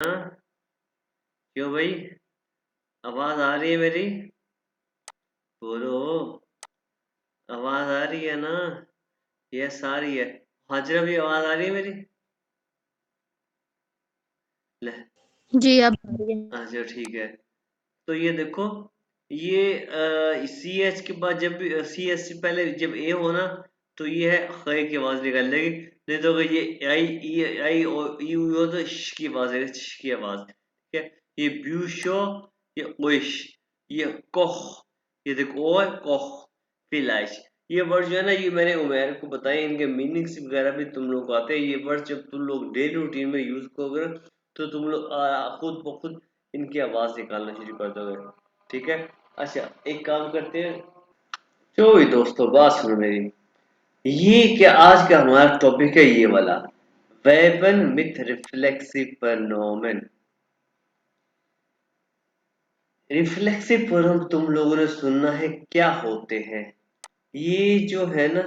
हाँ, क्यों भाई? आवाज आ रही है मेरी? बोलो। आवाज आ रही है ना? यस आ रही है। हाजिरा भी आवाज आ रही है मेरी? ले। जी, अब आ रही है। अच्छा ठीक है। तो ये देखो, ये सी एच के बाद जब भी सी एच से पहले जब ए हो ना, तो ये है ख की आवाज निकल जाएगी। नहीं तो अगर ये आई और ई हो तो श की आवाज है, श की आवाज। ठीक है। ये ब्यूशो, ये ओइश, ये कोह, ये देखो ओ कोह, फिलाइश। ये वर्ड जो है ना, ये मैंने उमैर को बताया, इनके मीनिंग्स वगैरह भी तुम लोग को आते हैं। ये वर्ड जब तुम लोग डेली रूटीन में यूज करोगे ना, तो तुम लोग खुद ब खुद इनकी आवाज निकालना शुरू कर दोगे। ठीक है। अच्छा एक काम करते हैं, जो भी दोस्तों बात सुनो मेरी। ये क्या आज का हमारा टॉपिक है, ये वाला वेबन विथ रिफ्लेक्सिव प्रोनोमेन। रिफ्लेक्सिव प्रोनोमेन तुम लोगों ने सुनना है क्या होते हैं? ये जो है ना,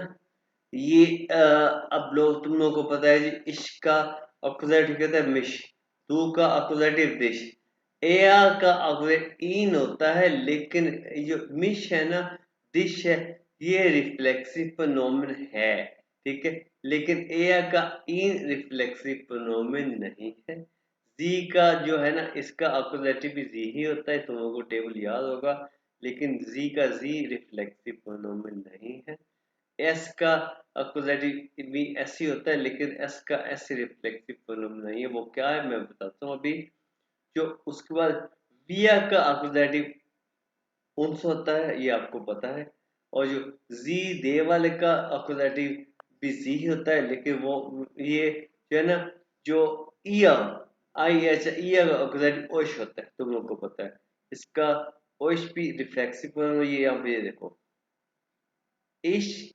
ये अब लोग तुम लोगों को पता है जी, इश्क का अपोजिट कहता है मिश, दू का अपोजिटिव दिश, एया का अपोजिट इन होता है। लेकिन ये जो मिश है ना, दिश है, ये रिफ्लेक्सिव प्रोनोमेन है। ठीक है। लेकिन एया का इन रिफ्लेक्सिव प्रोनोमेन नहीं है। जी का जो है ना, इसका अपोजिटिव भी जी ही होता है, तुम लोगों को टेबल याद होगा। लेकिन जी का जी रिफ्लेक्सिव प्रोनोमेन नहीं है। एस का अकुजेटिव भी ऐसी होता है, लेकिन एस का ऐसे रिफ्लेक्सिव प्रोनाउन नहीं है। वो क्या है मैं बताता हूँ अभी। जो उसके बाद विया का अकुजेटिव उन्स होता है, ये आपको पता है। और जो जी दे वाले का अकुजेटिव भी जी ही होता है, लेकिन वो ये जो है ना, जो इया आई एच इया का अकुजेटिव ओश होता है, तुम लोग को पता है। इसका ओश भी रिफ्लेक्सिव प्रोनाउन, ये यहाँ पे ये देखो, इश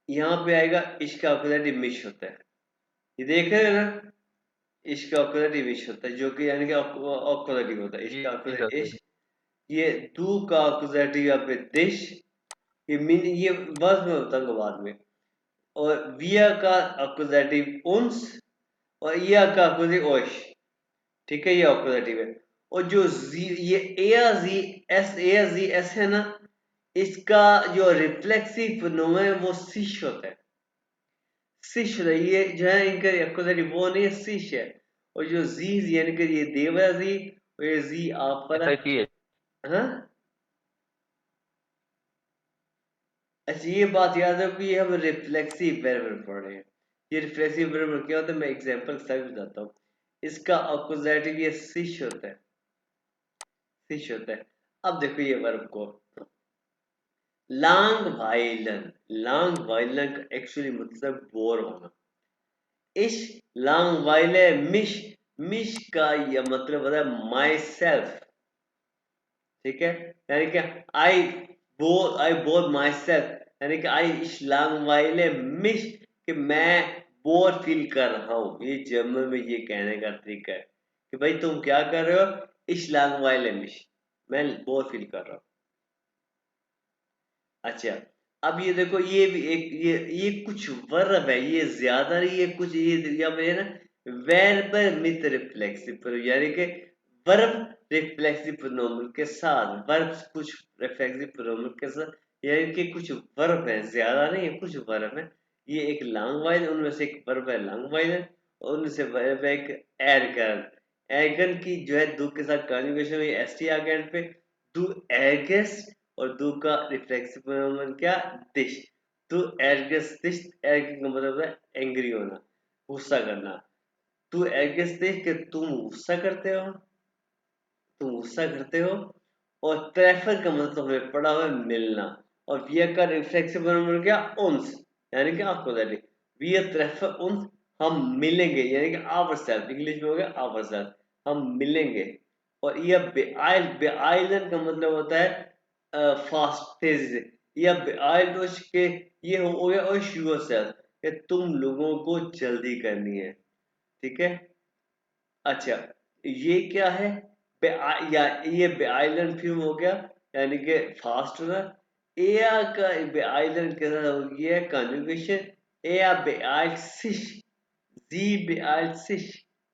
यहाँ पे आएगा, इश का अकुजेटिव मिश होता है। ये देख रहे हैं ना, इश्क ऑक्युलेटिव इश होता है, जो कि यानी कि ऑक्युलेटिव होता है। जी, इश्क जी ऑक्युलेटिव सर। इश। ये दू का ऑक्युलेटिव यहाँ पे दिश। ये मीन ये वर्ब में बताऊंगा बाद में। और विया का ऑक्युलेटिव उन्स, और इया का ऑक्युलेटिव ओश। ठीक है, ये ऑक्युलेटिव है। और जो जी, ये एया जी एस है ना, इसका जो रिफ्लेक्सिव प्रोनोमेन है वो सिश होता है। सिश है, ये जो है इनका एक्कुजेटिव वो नहीं है, सिश है। और जो जी यानी कि ये देवा जी, और ये जी आप पर है। SICH। हाँ। अच्छा ये बात याद रखो कि ये हम रिफ्लेक्सिव वर्ब पढ़ रहे हैं। ये रिफ्लेक्सिव वर्ब क्या होता है, मैं एग्जांपल के साथ बताता हूँ। इसका ऑपोजिटिव ये सिश होता है, सिश होता है। अब देखो ये वर्ब को, लांग वाइलन। लांग वाइलन का एक्चुअली मतलब बोर होना। इश लांग वाइले मिश, मिश का यह मतलब होता है माई सेल्फ। ठीक है। यानी कि आई बोर माई सेल्फ, यानी कि आई इश लांग वाइले मिश, कि मैं बोर फील कर रहा हूं। ये जर्मन में ये कहने का तरीका है कि भाई तुम क्या कर रहे हो, इश लांग वाइले मिश, मैं बोर फील कर रहा हूं। अच्छा अब ये देखो, ये भी एक ये कुछ वर्ब है, ये ज्यादा नहीं, ये कुछ ये या मैं ना वेर्ब मिथ रिफ्लेक्सिव, यानी कि वर्ब रिफ्लेक्सिव प्रोनोमिन के साथ, वर्ब कुछ रिफ्लेक्सिव प्रोनोमिन के साथ, यानी कि कुछ वर्ब है, ज्यादा नहीं है, कुछ वर्ब है। ये एक लॉन्ग वाइल, उनमें से एक वर्ब है लॉन्ग वाइल है, और उनमें से वर्ब है एक एर्गन। एर्गन की जो है दो के साथ कॉन्जुगेशन हुई, एस टी आ गया एंड पे, डू एर्गस। और दो का रिफ्लेक्सिव प्रोनाउन क्या, दिश। तू एर्गस दिश, एर्ग का मतलब है एंग्री होना, गुस्सा करना। तू एर्गस दिश कि तुम गुस्सा करते हो, तुम गुस्सा करते हो। और प्रेफर का मतलब हमें पड़ा हुआ है मिलना। और वियर का रिफ्लेक्सिव प्रोनाउन क्या, उन्स, यानी कि आपको दैट वियर प्रेफर उन्स, हम मिलेंगे, यानी कि आवर सेल्फ, इंग्लिश में हो गया आवर सेल्फ, हम मिलेंगे। और ये बेआइलन का मतलब होता है फास्ट तेजी से, या बेआइल के, ये हो गया और श्योर सेल्फ, कि तुम लोगों को जल्दी करनी है। ठीक है। अच्छा ये क्या है, या ये बेआइलन फ्यूम हो गया, यानी कि फास्ट होना। एया का बेआइलन के साथ हो गया कन्जुगेशन, एया बेआइल सिश, जी बेआइल सिश।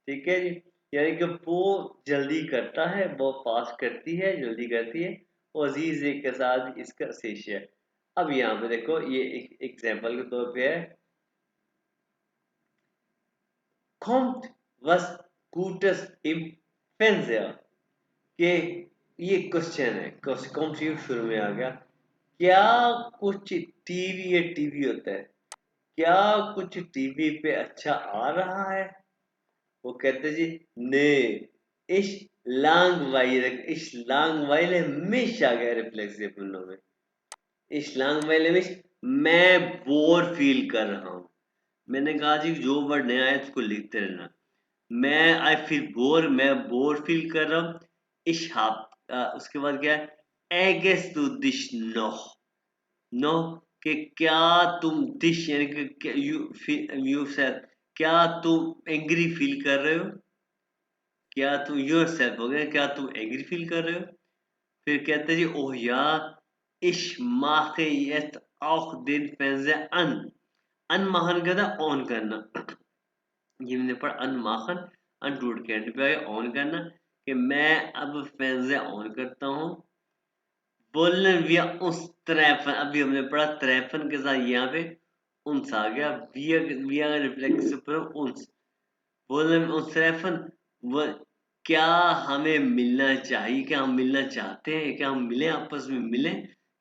ठीक है जी। यानी कि वो जल्दी करता है, वो फास्ट करती है, जल्दी करती है, और अजीज के साथ इसका शेष है। अब यहाँ पे देखो ये एक एग्जाम्पल के तौर पे है, kommt was Gutes im Fernseher, कि ये क्वेश्चन है, कौन सी शुरू में आ गया, क्या कुछ टीवी, ये टीवी होता है, क्या कुछ टीवी पे अच्छा आ रहा है? वो कहते जी नहीं, इस इस langweile mich आ गया रिफ्लेक्सिव प्रोनाउन में, इस langweile mich, मैं बोर फील कर रहा हूँ। मैंने कहा जी जो वर्ड नया है उसको लिखते रहना। मैं आई फील बोर, मैं बोर फील कर रहा हूँ। इस उसके बाद क्या है, एगेस टू दिस नो, नो कि क्या तुम दिस यानी कि यू सेल्फ, क्या तुम एंग्री फील कर रहे हो, क्या तुम योर सेल्फ हो गया, क्या तुम एंग्री फील कर रहे हो। फिर कहते हैं जी ओह यार, ich mache jetzt auch den Fernseher an, अनमाहन कहता है ऑन करना, ये मैंने पढ़ा अनमाहन, अनटूट के एंड पे आया ऑन करना, कि मैं अब फैंसे ऑन करता हूँ। बोलने विया उस त्रेफन, अभी हमने पढ़ा त्रेफन के साथ यहाँ पे उन्स आ गया, विया का रिफ्लेक्स पर उन्स, बोलने में उस त्रेफन, वो क्या हमें मिलना चाहिए, क्या हम मिलना चाहते हैं, क्या हम मिले, आपस में मिले,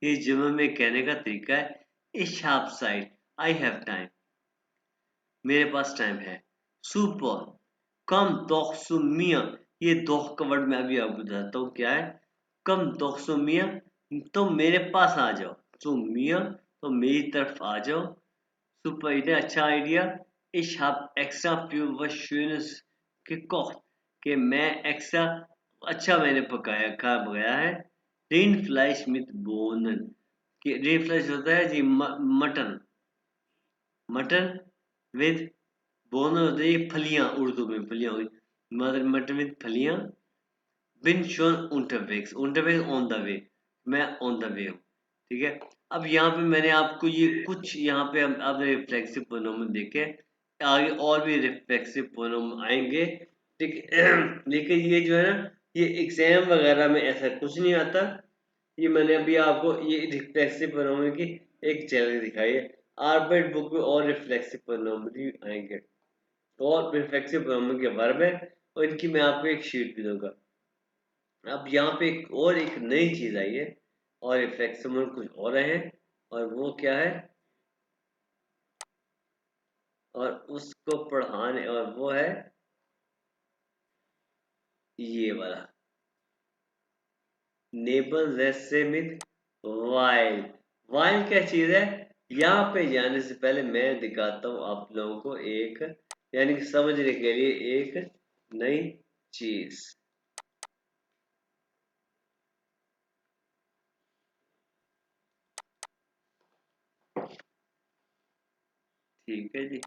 ये जर्मन में कहने का तरीका है। इस sharp side, I have time, मेरे पास टाइम है। सुपर, कम doch zu mir, ये doch का वर्ड मैं अभी आपको बताता हूँ क्या है। कम doch zu mir, तो मेरे पास आ जाओ, zu mir, तो मेरी तरफ आ जाओ। सुपर इधर अच्छा idea, ich hab extra für was Schönes gekocht, कि मैं एक्स्ट्रा अच्छा मैंने पकाया है। Rindfleisch mit Bohnen, कि Rindfleisch होता है जी मटन, मटन विद बोन होते हैं ये फलियां, उर्दू में फलियां हुई, मटन विद फलियां। बिन shown unterwegs, unterwegs on the way, मैं ऑन द वे हूँ, ठीक है। अब यहाँ पे मैंने आपको ये कुछ यहाँ पे आपने रिफ्लेक्सिव प्रोनोमन देखे, आगे और भी रिफ्लेक्सिव प्रोनोमन आएंगे, ठीक है। लेकिन ये जो है ना, ये एग्जाम वगैरह में ऐसा कुछ नहीं आता। ये मैंने अभी आपको ये रिफ्लेक्सिव प्रोनोमन की एक चैनल दिखाई है, आर्बर्ट बुक में और रिफ्लेक्सिव प्रोनोमन भी आएंगे, और रिफ्लेक्सिव प्रोनोमन के वर्ब है, और इनकी मैं आपको एक शीट भी दूंगा। अब यहाँ पे एक नई चीज आई है, और रिफ्लेक्सिव प्रोनोमन कुछ और है, और वो क्या है, और उसको पढ़ाने, और वो है ये वाला, नेबल जैसे मिथ वाइल। वाइल क्या चीज है, यहाँ पे जाने से पहले मैं दिखाता हूँ आप लोगों को एक, यानी कि समझने के लिए एक नई चीज। ठीक है जी।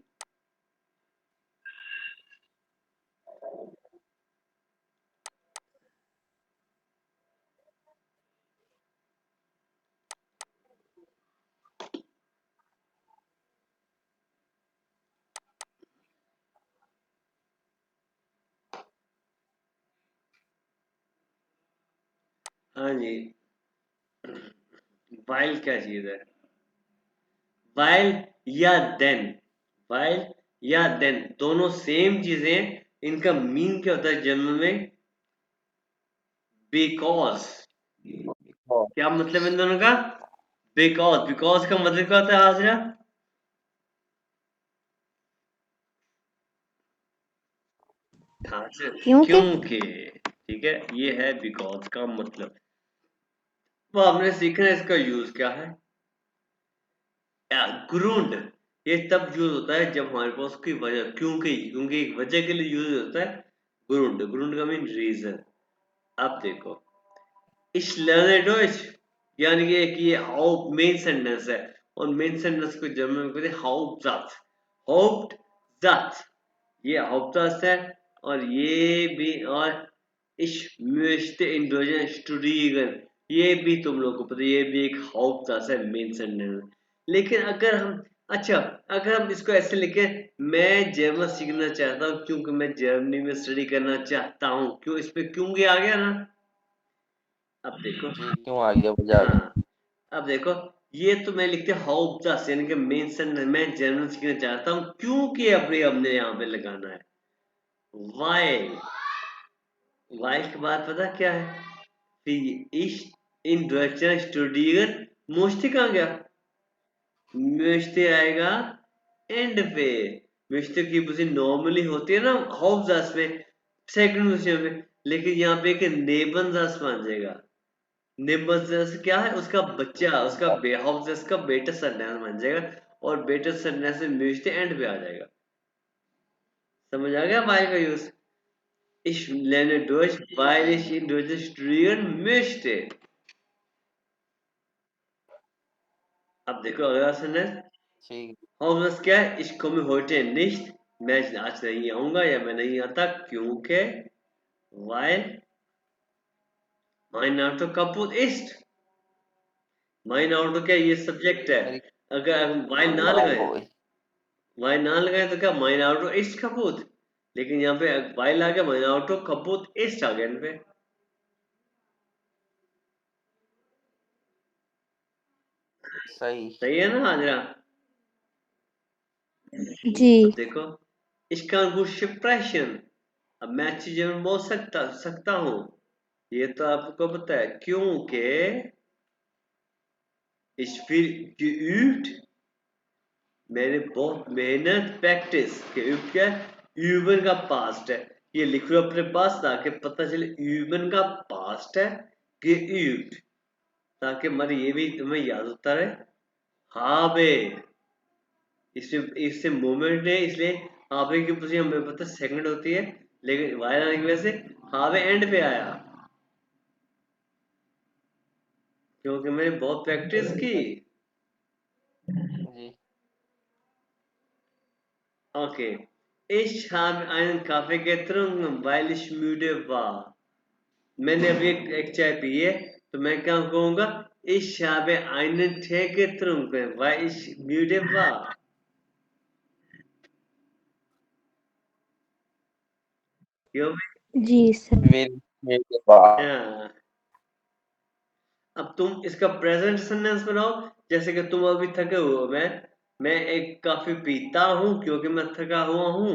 हाँ जी, वाइल क्या चीज है, वाइल या देन, वाइल या देन दोनों सेम चीजें, इनका मीन क्या होता है जर्मन में, बिकॉज। क्या मतलब इन दोनों का, बिकॉज, बिकॉज का मतलब क्या होता है हाजरा, हाजरा क्योंकि क्योंकि, ठीक है, ये है बिकॉज का मतलब। वो हमने सीखना है इसका यूज क्या है, ग्रुंड, ये तब यूज होता है जब हमारे पास कोई वजह, क्योंकि, क्योंकि एक वजह के लिए यूज होता है ग्रुंड, ग्रुंड का मीन रीजन। अब देखो, Ich lerne Deutsch, यानी कि एक ये हाउप मेन सेंटेंस है, और मेन सेंटेंस को जर्मन में कहते हैं हाउपजात, हाउपजात, ये हाउपजात है, और ये भी, और ich möchte in Deutschland studieren, ये भी तुम लोग को पता है, ये भी एक हाउपजात है मेन सेंटेंस। लेकिन अगर हम, अच्छा, अगर हम इसको ऐसे लिखें, मैं जर्मन सीखना चाहता हूँ क्योंकि मैं जर्मनी में स्टडी करना चाहता हूँ। क्यों इस पे क्योंकि आ गया ना? अब देखो जी क्यों आ गया मुझे आगे? हाँ, अब देखो ये तो मैं लिखते हाउप्टस यानी कि मेन सेंटेंस मैं जर्मन सीखना चाहता हूँ क्योंकि अभी हमने यहाँ पे लगाना है वाइल। वाइल के बाद पता क्या है? ich in Deutschland studieren mostly कहाँ गया? मोस्टली आएगा एंड पे। मोस्टली की पोजीशन नॉर्मली होती है ना हाउप्टस में सेकंड पोजीशन में, लेकिन यहाँ पे एक नेबनजास बन जाएगा। नेबनजास क्या है? उसका बच्चा, उसका हाउप्टस का बेटा सरनेम बन जाएगा और बेटा सरनेम से मोस्टली एंड पे आ जाएगा। समझ आ गया वाइल का use? Ich lerne Deutsch, weil ich in Deutschland studieren möchte. अब देखो अगला सेंटेंस ठीक। हाउस क्या है? Ich komme heute nicht, मैं आज नहीं आऊंगा या मैं नहीं आता क्योंकि weil mein Auto kaputt ist। mein Auto क्या ये सब्जेक्ट है? मेरी अगर हम weil ना खराब लगाए, हो गई। weil ना लगाए तो क्या mein Auto ist kaputt, लेकिन यहाँ पे weil आ गया mein Auto kaputt ist आ गया इन पे। सही। सही है ना हाजरा? जी अब देखो ich kann gut sprechen, अब मैं अच्छी जर्मन बोल सकता हूँ। ये तो आपको पता है क्योंकि ich will geübt, मैंने बहुत मेहनत प्रैक्टिस geübt क्या है? üben का पास्ट है। ये लिख लो अपने पास ताकि पता चले üben का पास्ट है geübt, ताकि हमारे ये भी तुम्हें याद होता रहे। habe, इसमें इससे मोमेंट है इसलिए habe की पोजीशन हमें पता सेकंड होती है, लेकिन वाइल आने की वजह से habe एंड पे आया क्योंकि मैंने बहुत प्रैक्टिस की। जी Okay. Ich habe einen Kaffee getrunken, weil ich müde war. मैंने अभी एक चाय पी है तो मैं क्या कहूँगा? Ich habe einen Tee getrunken, weil ich müde war. क्यों? जी सर मेरी मेरी बात। हाँ। अब तुम इसका प्रेजेंट सेंटेंस बनाओ, जैसे कि तुम अभी थके हुए हो। मैं एक कॉफी पीता हूँ क्योंकि मैं थका हुआ हूँ।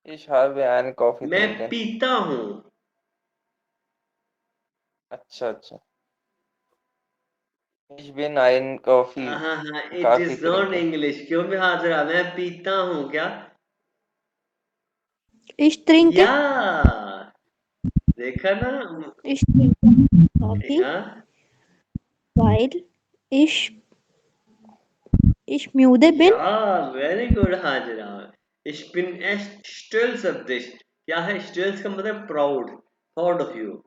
Ich habe einen Kaffee मैं trinken। पीता हूँ। अच्छा अच्छा। Ich bin einen Kaffee हाँ हाँ, it Kaffee is not trinken। English. क्यों भी हाजिर मैं पीता हूँ क्या? ich trinke या देखा ना? ich trinke Kaffee हाँ weil ich ich müde bin या वेरी गुड हाजिरा। Ich bin echt stolz auf dich। क्या है stolz का मतलब? Proud, proud of you.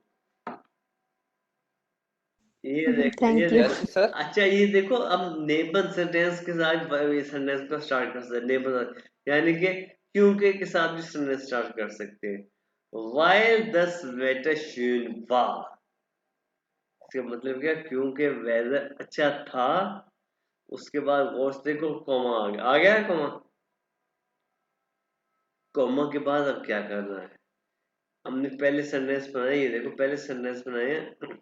ये देखो ये थैंक यू देखो। Yes sir. अच्छा ये देखो अब नेबन सेंटेंस के साथ ये सेंटेंस को स्टार्ट कर सकते हैं। नेबन यानी कि क्योंकि के साथ भी सेंटेंस स्टार्ट कर सकते हैं। While das Wetter schön war, इसका मतलब क्या? क्योंकि वेदर अच्छा था। उसके बाद गौर से देखो कॉमा आ गया है कॉमा। कॉमा के बाद अब क्या करना है? हमने पहले सेंटेंस बनाए, ये देखो पहले सेंटेंस बनाए हैं।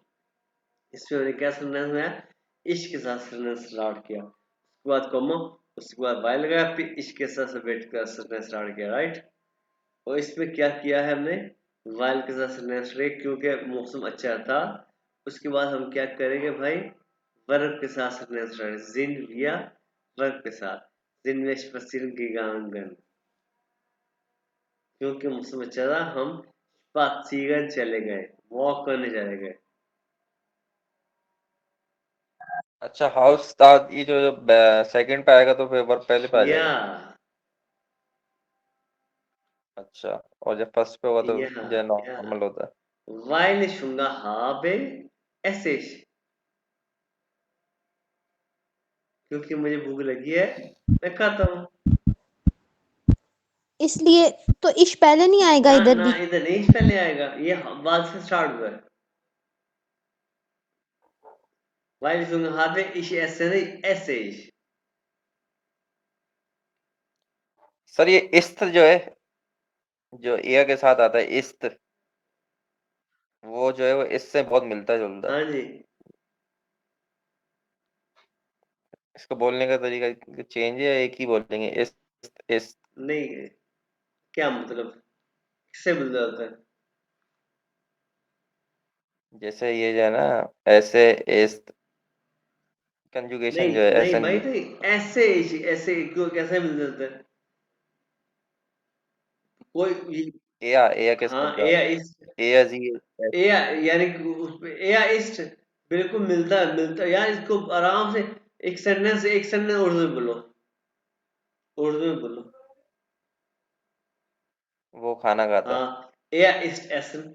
इसमें हमने क्या सेंटेंस बनाया? इश्क के साथ सेंटेंस स्टार्ट किया, उसके बाद कॉमा, उसके बाद वाइल लगाया, फिर इश्क के साथ वेट का सेंटेंस स्टार्ट किया, राइट? और इसमें क्या किया है हमने? वाइल के साथ सेंटेंस स्टार्ट क्योंकि मौसम अच्छा था। उसके बाद हम क्या करेंगे भाई? वर्ब के साथ सेंटेंस स्टार्ट, जिन या वर्ब के साथ। जिन में स्पेसिफिक gegangen, क्योंकि मौसम अच्छा था हम spazieren चले गए, वॉक करने चले गए। अच्छा हाउस था ये जो सेकंड पे आएगा तो फिर वर्ब पहले पे आ या जाएगा। अच्छा और जब फर्स्ट पे होगा तो या जो या नॉर्मल होता है। weil ich Hunger habe, esse ich, क्योंकि मुझे भूख लगी है मैं खाता हूँ। इसलिए तो इश पहले नहीं आएगा ना इधर ना भी इधर नहीं पहले आएगा, ये बाद से स्टार्ट हुआ है। Weil ich hatte, ich esse नहीं, esse ich. सर ये इस्त जो है, जो एयर के साथ आता है, इस्त, वो जो है वो इससे बहुत मिलता जुलता है। हाँ जी. इसको बोलने का तरीका चेंज है या एक ही बोलेंगे? इस्त, इस्त। नहीं, क्या मतलब? किससे मिल जाता है? जैसे ये जो है ना, ऐसे, इस्त, कंजुगेशन जो है नहीं ऐसे भाई, नहीं। नहीं, ऐसे क्यों, कैसे मिल जाता है? कोई एया के हाँ, साथ जो एया आता इस है, एया जी, एया, यानी कि उसमें एया इस्ट बिल्कुल मिलता है यार। इसको आराम से एक सेंटेंस उर्दू में बोलो, उर्दू में बोलो. वो खाना खाता है। हाँ, एया इस्ट एसन.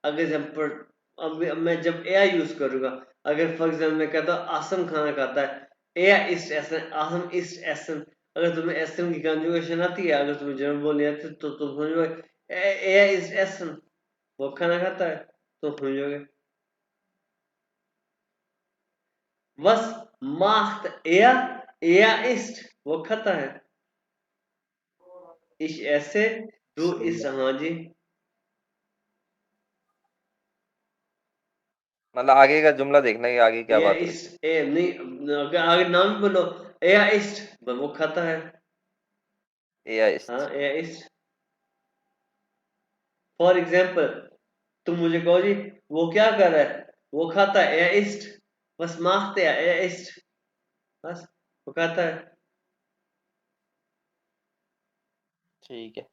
अगर जब पर अब मैं जब एया यूज करूंगा, अगर फॉर एग्जाम्पल मैं कहता हूँ आसम खाना खाता है, एया ईस्ट एसन, आसम ईस्ट एसन. अगर तुम्हें एसन की कंजुगेशन आती है, अगर तुम्हें जर्मन बोलनी आती है, तो तुम समझोगे एया ईस्ट एसन, वो खाना खाता है, तो समझोगे. Was macht er isst, वो खाता है. Ich esse, du सही isst. है। हाँ जी. मतलब आगे का जुमला देखना है कि आगे क्या Er बात हुई। isst, नहीं, अगर नाम भी बोलो, er isst, वो खाता है. एया हाँ, इस्त। er isst. फॉर एग्जाम्पल, तुम मुझे कहो जी, वो क्या कर रहा है, वो खाता है, er isst. Was macht er isst. बस, वो खाता है. ठीक है।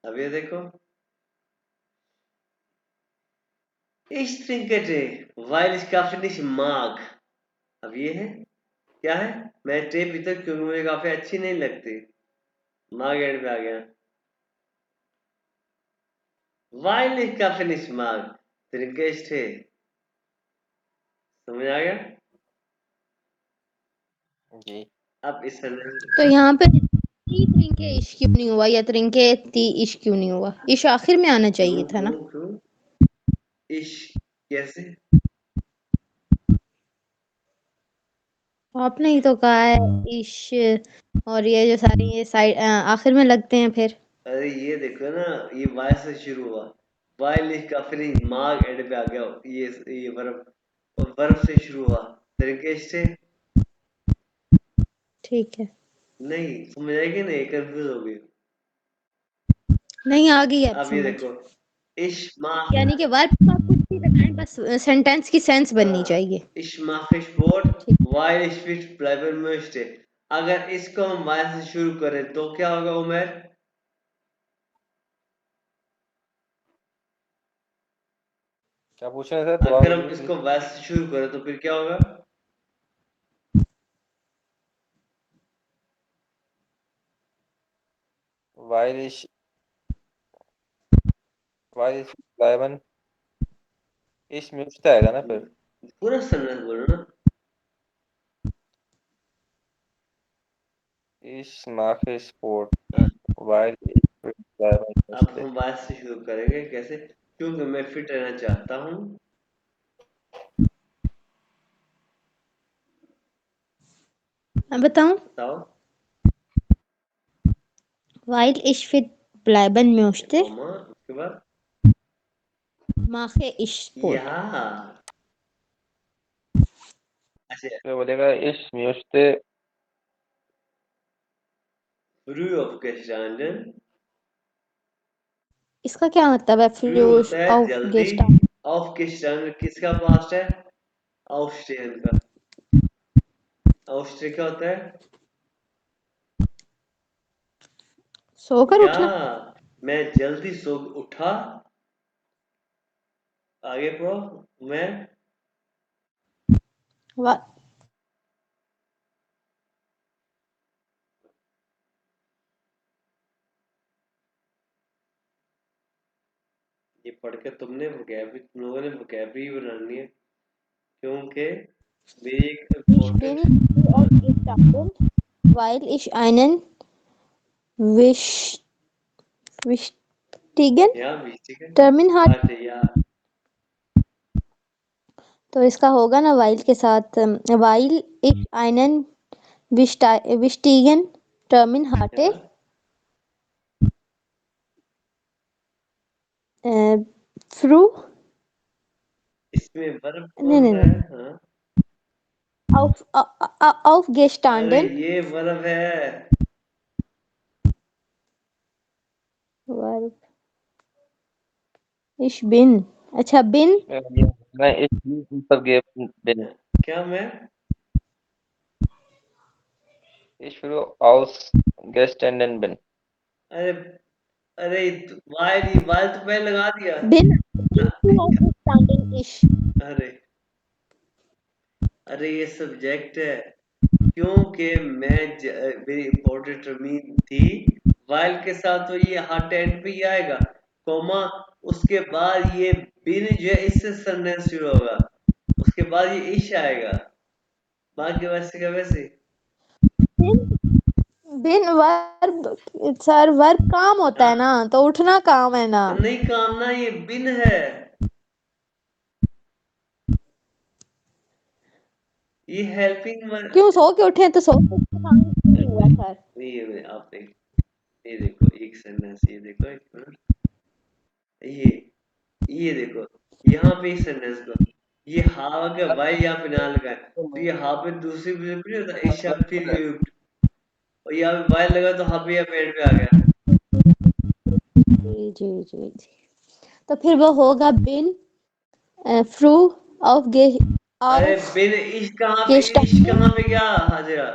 अब ये देखो, ich trinke Tee, weil ich Kaffee nicht mag. अब ये है, क्या है? मैं टे पीता हूं क्योंकि मुझे काफी अच्छी नहीं लगती. माग एंड पे आ गया. Weil ich Kaffee nicht mag, trinke ich Tee. समझ आ गया? जी। अब इस तो यहाँ पे ती त्रिंके इश क्यों नहीं हुआ या त्रिंके ती इश क्यों नहीं हुआ? इश आखिर में आना चाहिए था ना? क्यों इश कैसे? आपने ही तो कहा है इश, और ये जो सारी ये साइड आखिर में लगते हैं फिर. अरे ये देखो ना, ये वाई से शुरू हुआ. Weil ich Kaffee nicht mag and पे आ गया. ये वर्ब, और वर्ब से शुरू हुआ. trinke ich Tee. ठीक है. नहीं समझ आएगी, नहीं कंफ्यूज हो गई. नहीं आ गई अब अब ये समझ. देखो, ich mag, यानी कि वर्ब का कुछ भी लगाएं, बस सेंटेंस की सेंस बननी चाहिए. ich mache Sport, ठीक. weil ich fit bleiben möchte. अगर इसको हम वाई से शुरू करें तो क्या होगा उमेर? क्या पूछ रहे थे, दोबारा अगर हम बोलिए इसको प्लीज। वाई से शुरू करें तो फिर क्या होगा? वायरिश, वायरिश लाइवन, इश म्यूस्ट आएगा ना फिर। पूरा सेंटेंस बोलो ना. इश माफी स्पोर्ट, हाँ, वायरिश लाइवन अब म्यूस्ट। हम वाई से शुरू करेंगे. कैसे? क्योंकि मैं फिट रहना चाहता हूँ. मैं बताऊं? बताओ. Weil ich fit bleiben möchte, comma, उसके बाद mache ich Sport. या. अच्छा, फिर बोलेगा इश म्यूस्ट, फ्री ऑफ गestanden. इसका क्या मतलब है? फ्री फ्लूश होता है ऑफ जल्दी. गेस्टा. ऑफ gestanden किसका पास्ट है? aufstehen का. aufstehen क्या होता है? सोकर या, उठना. मैं जल्दी सो उठा. आगे पढ़ो. मैं वा- ये पढ़ के तुम लोगों ने वोकैबरी बनानी है, क्योंकि मेरी एक Ich important. bin früh aufgestanden, weil ich einen wichtigen या विच है. Termin hatte. अच्छा, या. तो इसका होगा ना वाइल के साथ वाइल इस einen wichtigen Termin hatte, हाँ früh इसमें वर्ब नहीं कौन नहीं सा नहीं है? हाँ अरे aufgestanden ये वर्ब है। verb ich bin अच्छा bin ये मैं इस पर bin क्या मैं ich will ausgestanden bin अरे अरे वाइल तो पहले लगा दिया। bin हाँ, früh aufgestanden ich अरे अरे ये सब्जेक्ट है क्योंकि मेरी इम्पोर्टेंट टर्मीन थी वाइल के साथ, तो ये हर एंड पे ही आएगा कॉमा, उसके बाद ये बिन जो है इससे सेंटेंस शुरू होगा, उसके बाद ये इश आएगा, बाकी वैसे का वैसे। bin bin verb sir verb काम होता है हाँ ना तो उठना काम है ना नहीं काम ना, ये बिन है, ये हेल्पिंग वर्ब। क्यों सो के उठे तो सो के उठना काम नहीं हुआ सर नहीं आप देख, ये देखो एक सेंटेंस, ये देखो एक मिनट, ये ये देखो यहाँ पे इस सेंटेंस को, ये हाव का वाई यहाँ पे ना लगा है, तो ये हाव पे दूसरी भी नहीं होता, इस शब्द फिर युक्त, और यहाँ पे वाई लगा तो हाव पे यहाँ पे एंड पे आ गया। जी जी जी जी तो फिर वो होगा बिन फ्रू ऑफ अरे ऑफ बिन इश गेस्टांडन कहाँ पे गया हाजिरा,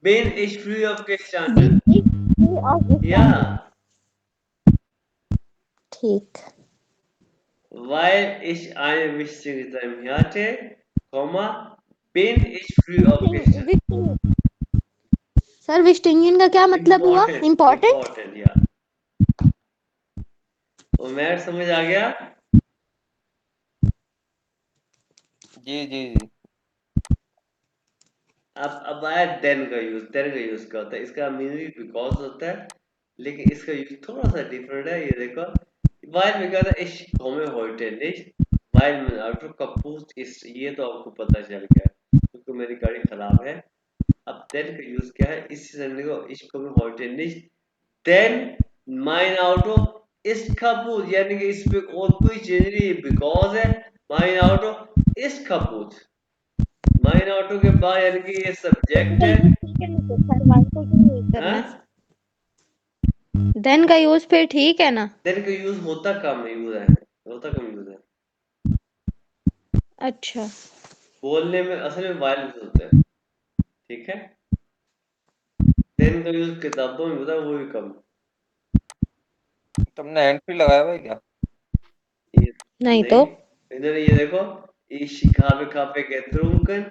बिन इश फ्री ऑफ के बिन स्टैंडर्ड, इज फ्रू ऑफ या गेस्टांडन ठीक while ich eine wichtige Time hatte, Komma, bin ich früh aufgestanden. Sir विस्टिंगियन का क्या मतलब हुआ इम्पोर्टेंट इम्पोर्टेंट या उमेर समझ आ गया? जी जी जी अब आया देन का यूज, देन का यूज क्या होता है, इसका मीनिंग बिकॉज होता है, लेकिन इसका यूज थोड़ा सा डिफरेंट है। ये देखो while में क्या था, ich komme heute nicht weil mein Auto kaputt ist, ये तो आपको पता चल गया क्योंकि मेरी गाड़ी खराब है। अब देन का यूज क्या है, इस सेंटेंस को ich komme heute nicht then mein Auto ist kaputt, यानी कि इस पे और कोई चीज नहीं, बिकॉज है, mein Auto ist kaputt, mein Auto के बाद यानी कि ये सब्जेक्ट है। हाँ देन का यूज फिर ठीक है ना देन का यूज होता कम यूज है, होता कम यूज है, अच्छा बोलने में असल में वाइल यूज होता है, ठीक है। देन का यूज किताबों में होता है, वो भी कम। तुमने हैंड फ्री लगाया भाई क्या ये नहीं नहीं, तो इधर ये देखो, ich habe Kaffee getrunken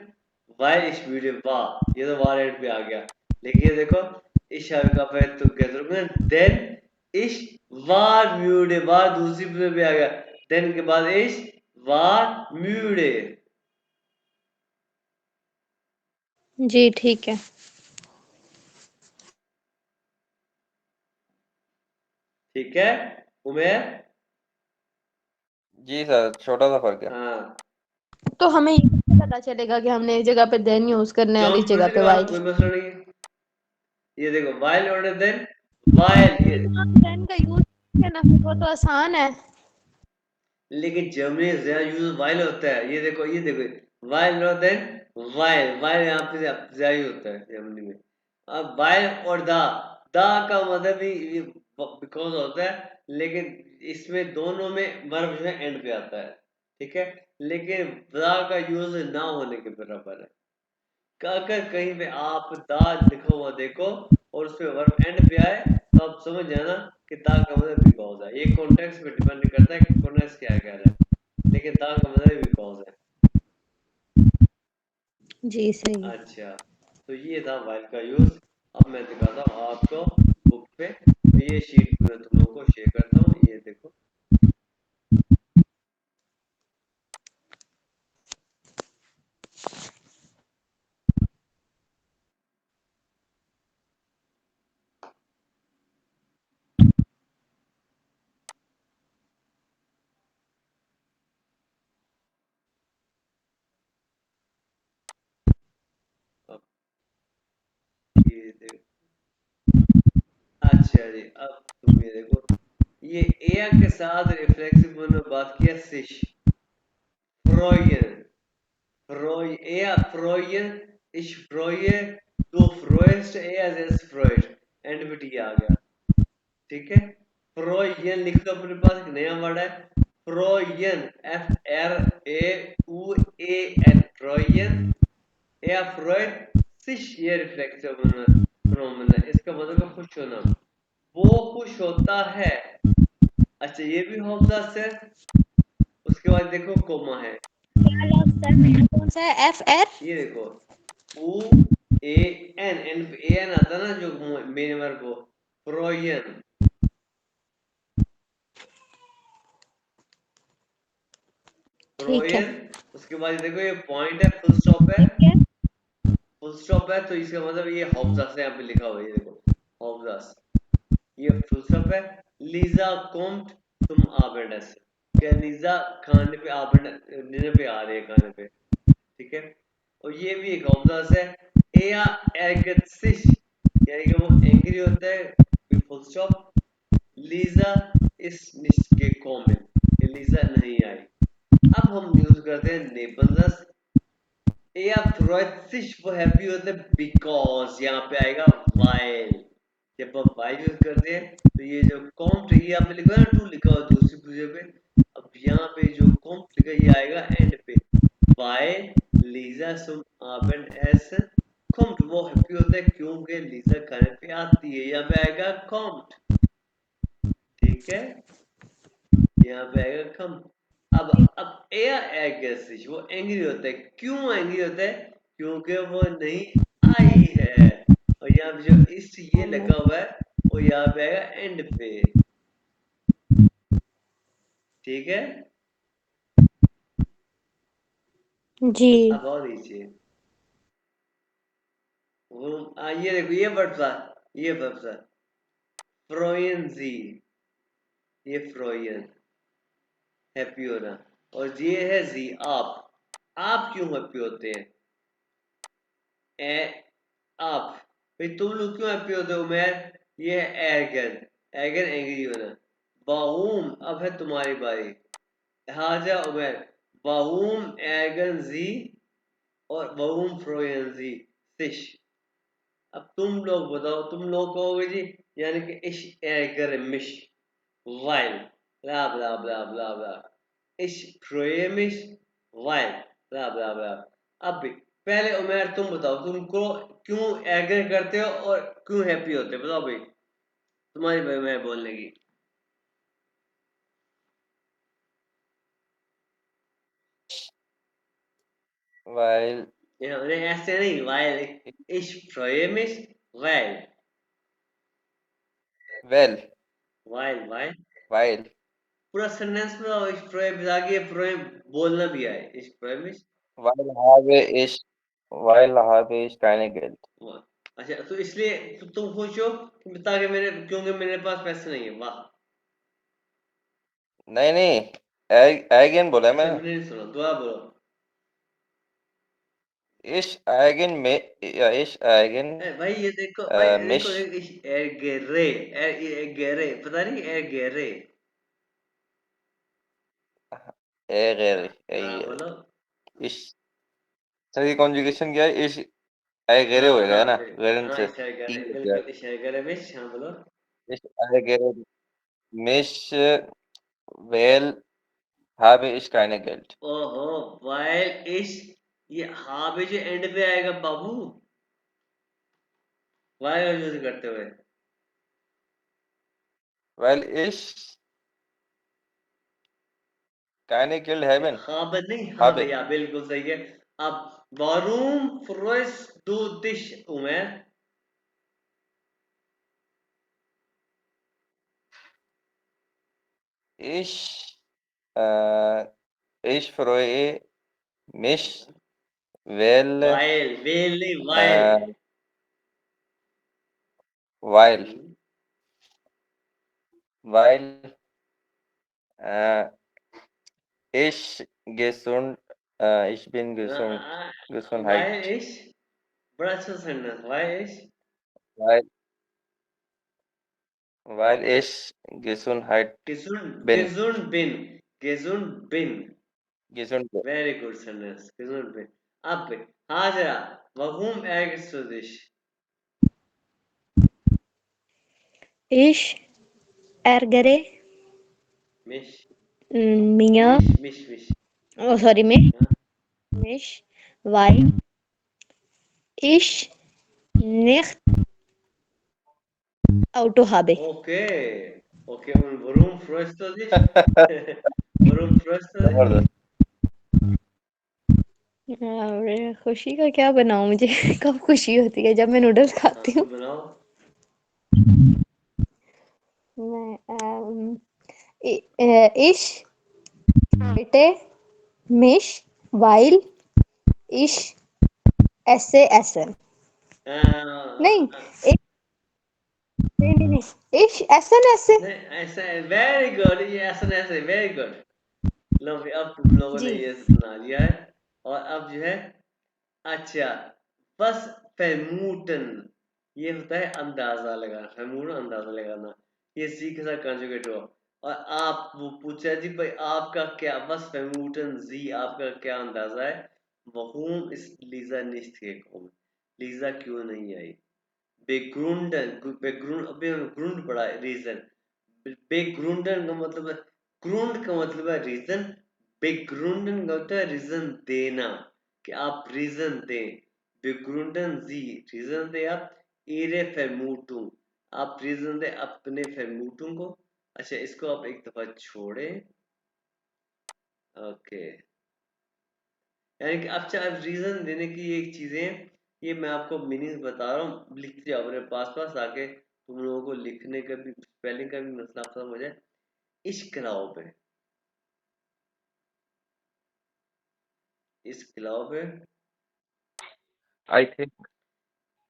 weil ich müde war, ये तो वार एंड पे आ गया, लेकिन ये देखो ich habe Kaffee getrunken then ich war müde, war दूसरी पे आ गया, then के बाद ich war müde, जी ठीक है ठीक है उमेर? जी सर छोटा सा फर्क है हाँ तो हमें ये कैसे पता चलेगा कि हमने इस जगह पे देन यूज करना है और इस जगह कंप्यूटर पे का वाइल कोई मसला नहीं है, ये देखो while और then while ये, देन का यूज है ना फिर वो तो आसान है लेकिन जर्मनी में ज्यादा यूज वाइल होता है, ये देखो while no then while, while यहाँ पे ज्यादा ही होता है जर्मनी में। अब वाइल और दा का मतलब ही बिकॉज होता है, लेकिन इसमें दोनों में वर्ब जो है एंड पे आता है, ठीक है, लेकिन दा का यूज ना होने के बराबर है। अगर कहीं पे आप दा लिखा हुआ देखो और उसपे वर्ब एंड पे आए तो आप समझ जाना कि दा का मतलब बिकॉज है, ये कॉन्टेक्स्ट पे डिपेंड करता है कि कॉन्टेक्स्ट क्या कह रहा है, लेकिन दा का मतलब बिकॉज है। जी सही अच्छा तो ये था वाइल का यूज। अब मैं दिखाता हूँ आपको बुक पे, तो ये शीट मैं तुम लोगों को शेयर करता हूँ, ये देखो। ये देखो। अच्छा जी, अब तुम ये देखो, ये एया के साथ रिफ्लेक्सिव ने बात किया सिश, फ्रोयन, फ्रोय, एया फ्रोयन, इश फ्रोये, दो फ्रोइस्ट, एया जैस फ्रोइड, एंड में टी आ गया, ठीक है। फ्रोयन लिख लो, अपने पास एक नया वर्ड है फ्रोयन, FRAUAN, फ्रोयन या फ्रॉइड सिश, ये रिफ्लेक्सिव फिनोमेना, इसका मतलब है खुश होना, वो खुश होता है। अच्छा ये भी हौफदास है। उसके बाद देखो कोमा है, क्या लफ्ज है, कौन सा है? FR ये देखो UAN, एन आता ना जो मेन वर्ब वो फ्रोयन, ठीक है, फ्रोयन। उसके बाद देखो ये पॉइंट है, फुल स्टॉप है, ठीक है, फुल स्टॉप है, तो इसका मतलब ये हौफदास है, यहाँ पे लिखा हुआ है, ये देखो हौफदास, ये फुल स्टॉप है। लीजा कोम्ट तुम आबेडस, क्या लीजा खाने पे डिनर पे आ रही है, खाने पे, ठीक है। और ये भी एक हौफदास है, एया एगसिश, यानी कि वो एंग्री होता है, फुल स्टॉप। लीजा इस निश्के कॉमन, ये लीजा नहीं आई। अब हम यूज करते हैं नेबलस, या फ्रोइसिश वो हैप्पी होते हैं बिकॉज, यहाँ पे आएगा वाइल, जब आप वाइल यूज करते हैं तो ये जो कॉम्ट, ये आपने लिखा है ना, टू लिखा हुआ दूसरी पूजे पे, अब यहाँ पे जो कॉम्ट लिखा ये आएगा एंड पे, वाइल लीजा सुम आबेन एस कॉम्ट, वो हैप्पी होता है क्योंकि लीजा खाने पे आती है, यहाँ पे आएगा कॉम्ट, ठीक है, यहाँ पे आएगा कम। अब एयर एग्रेसिव वो एंग्री होता है, क्यों एंग्री होता है, क्योंकि वो नहीं आई है, और यहाँ पे जो इस ये लगा हुआ है वो यहाँ पे आएगा एंड पे, ठीक है। जी, अब और नीचे वो ये देखो, ये वर्ड था, ये वर्ड था फ्रोयन जी, ये फ्रोयन हैप्पी होना, और ये है जी आप क्यों हैप्पी होते हैं, ए आप, भाई तुम लोग क्यों हैप्पी होते हो उमर, ये है एर्गन, एर्गन एंग्री होना। वाहूम, अब है तुम्हारी बारी, हाजा उमर, वाहूम एर्गन जी, और वाहूम फ्रोयन जी सिश। अब तुम लोग बताओ, तुम लोग कहोगे जी, यानी कि इश एर्गर मिश वाइल, ब्ला ब्ला ब्ला ब्ला ब्ला, इश फ्रोयमिश वाइल, ब्ला ब्ला ब्ला। अब भी पहले उमर तुम बताओ, तुमको क्यों एग्री करते हो और क्यों हैप्पी होते हो, बताओ भाई, तुम्हारी भाई मैं बोलने की। while ये हमने ऐसे नहीं, वाइल इश फ्रोयमिश वाइल, well वाइल वाइल while पूरा सेंटेंस में इश फ्रोयम आगे फ्रोयम बोलना भी आए, इश फ्रोयमिश। while habe ich while habe ich keine Geld. वाह, अच्छा तो इसलिए तो तुम खुश हो कि ताकि मेरे, क्योंकि मेरे पास पैसे नहीं है, वाह। नहीं नहीं again बोला है अच्छा मैंने. मैंने नहीं सुना, दोबारा बोलो। ich eigen भाई ये देखो, भाई देखो, mich एर गेरे, एर गेरे, पता नहीं एर गेरे, ärgere हाँ ärgere बोलो। ich सही कॉन्जुगेशन क्या है. ich ärgere हाँ होएगा हाँ है ना, गरन हाँ से इशारे ई करे, हो गया. बिल्कुल इशारे करे मिश, हाँ बोलो। ich ärgere mich weil habe ich keine Geld. ओहो, वाइल इश, ये हाँ भी जो एंड पे आएगा बाबू, वाइल यूज करते हुए, weil ich keine Geld haben हाँ बस नहीं, हाँ habe. भैया बिल्कुल सही है। अब वारूम फ्रोइस दो दिश उमेर, Ich äh, ich freue mich, weil वाइल वेल नहीं वाइल, äh, weil weil äh, ich bin gesund, वाइल Gesundheit. इश, बड़ा अच्छा सेंटेंस, वाइल इश, Weil, weil ich Gesundheit Gesund, bin. gesund bin. Gesund bin. Very good sentence. Gesund bin. Ab. Haja, warum ärgerst du dich? Ich ärgere Mich, mir, mich. oh sorry, mich, Ja? weil ich nicht Auto habe. Okay. Okay, und warum freust du dich? Warum freust du dich? Zabardast. और खुशी का क्या बनाऊं मुझे कब खुशी होती है जब मैं नूडल्स खाती हाँ, हूँ तो बनाओ. मैं ich halte mich weil ich esse essen नहीं नहीं ich essen esse नहीं, ऐसा है. Very good. ये ऐसे very good. लो भी अब तुम लोगों ने जी ये सुना लिया है. और अब जो है, अच्छा, बस फेमूटन, ये होता है अंदाजा लगाना. फेमूटन अंदाजा लगाना. ये सी के साथ कंजुगेट हुआ. और आप वो पूछा जी भाई आपका क्या, बस फेमूटन जी आपका क्या अंदाजा है? वहूम इस लीजा निश्त के कौम, लीजा क्यों नहीं आई? बेग्रुंडन, बेग्रुंड, अभी ग्रुंड पड़ा है रीजन. बेग्रुंडन का मतलब है, ग्रुंड का मतलब है रीजन. बेग्रुंडन का होता है रीजन देना, कि आप रीजन दें. बेग्रुंडन जी, रीजन दे आप. एरे फेमूटू, आप रीजन दे अपने फेमूटू को. अच्छा, इसको आप एक दफा छोड़ें. ओके, यानी कि अच्छा, अब रीजन देने की ये चीजें हैं, ये मैं आपको मीनिंग बता रहा हूँ. लिखते जाओ अपने पास पास आके, तुम लोगों को लिखने का भी, स्पेलिंग का भी मसला खत्म हो जाए. इश्क लाओ पे, इश्क लाओ पे. I think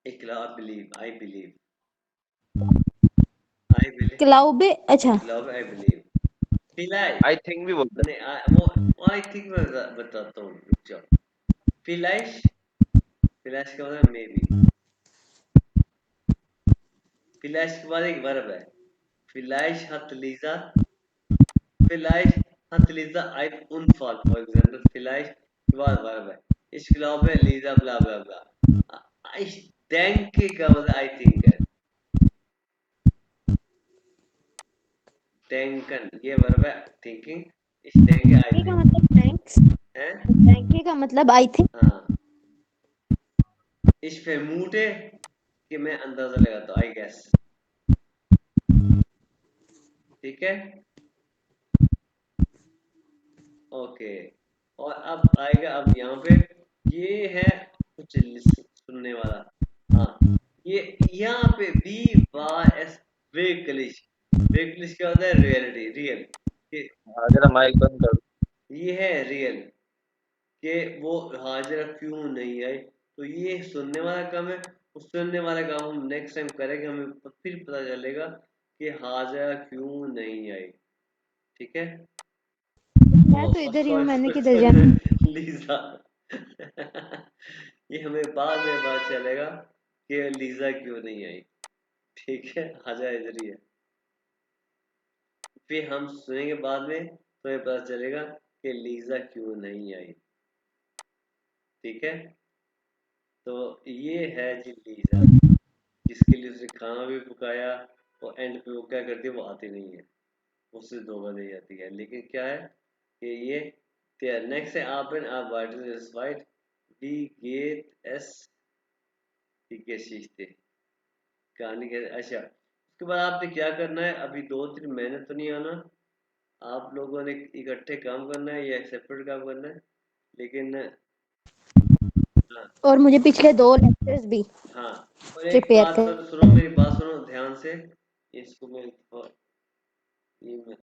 इकलाओ, believe, I believe, I believe. क्लाउबे अच्छा इकलाओ पे, आई बिलीव. फिलाई, I think भी बोलते नहीं वो आई थिंक मैं बताता हूँ, रुक जाओ. फिलाइश, फिलाइश का मतलब मे बी. फिलाइश के बाद एक वर्ब है. फिलाइश हत Lisa, vielleicht hat Lisa einen Unfall, for example. Vielleicht war verb है. Ich glaube, Lisa bla bla bla. Ich denke का मतलब I think है. Denken, ये verb है thinking. Ich denke, I का think. मतलब थैंक्स हैं? थैंक यू का मतलब आई थिंक हाँ. Ich vermute कि मैं अंदाजा लगाता हूँ, I guess. ठीक है? ओके. और अब आएगा, अब यहाँ पे ये है कुछ सुनने वाला. हाँ, ये यहाँ पे बी वाई एस, वेकलिश. वेकलिश क्या होता है? Reality, real. हाजिरा माइक बंद कर. ये है रियल, कि वो हाजिरा क्यों नहीं आई. तो ये सुनने वाला काम है. उस सुनने वाला काम हम नेक्स्ट टाइम करेंगे, हमें फिर पता चलेगा कि हाजिरा क्यों नहीं आई. ठीक है? मैं तो इधर ही हूँ मैंने किधर सॉरी जाना लीजा. ये हमें बाद में पता चलेगा कि लीजा क्यों नहीं आई. ठीक है, आजा इधर ही है. फिर हम सुनेंगे बाद में, तो हमें पता चलेगा कि लीजा क्यों नहीं आई. ठीक है, तो ये है जी लीजा, जिसके लिए उसने खाना भी पकाया, और एंड पे वो क्या करती है, वो आती नहीं है, उससे धोखा दे जाती है. लेकिन क्या है कि ये नेक्स्ट है आपन आप वाइट डी गेट एस ठीक है शीशते कहानी के. अच्छा, उसके बाद आपने क्या करना है, अभी 2-3 महीने तो नहीं आना. आप लोगों ने इकट्ठे काम करना है या सेपरेट काम करना है, लेकिन हाँ. और मुझे पिछले 2 लेक्चर्स भी हाँ, और एक प्रिपेयर बात कर सुनो, मेरी बात सुनो ध्यान से. इसको मैं ये